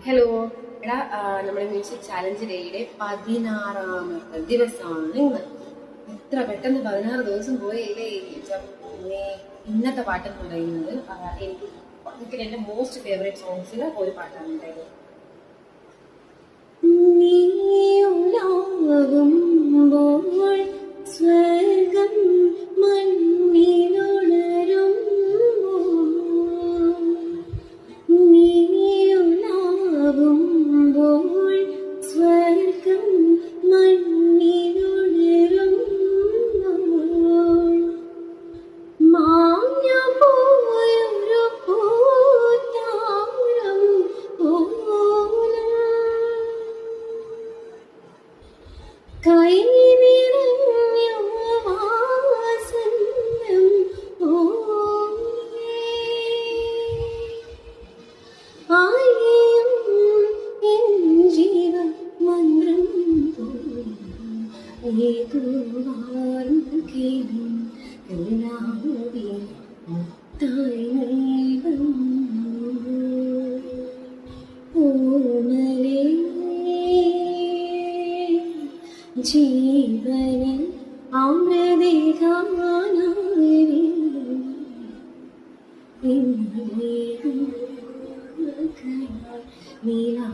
Hello എടാ, നമ്മുടെ music challenge ഡേയുടെ 16ാമത്തെ ദിവസമാണ് ഇന്ന്. എത്ര പെട്ടെന്ന് 16 ദിവസം പോയല്ലേ. പിന്നെ ഇന്നത്തെ പാട്ടെന്ന് പറയുന്നത് എനിക്ക് എൻ്റെ മോസ്റ്റ് ഫേവറേറ്റ് സോങ്സിൽ ഒരു പാട്ടാണ് ഉണ്ടായത്. സ്വർഗം മണ്ണിലുണരും സ്വർഗം മണ്ണിലുണരും മാഞ്ഞു പോയൊരു പൂത്താരം പോലും കൈ നിറഞ്ഞു വാസന്യം പോലെ ആയിരം എൻ ജീവ മന്ത്രം പോലെ ഏതോ വാർമുഖിലും എല്ലാവരും മുത്തായി ഓമലേ ജീവനിൽ അമൃതഗാനായി നീലാ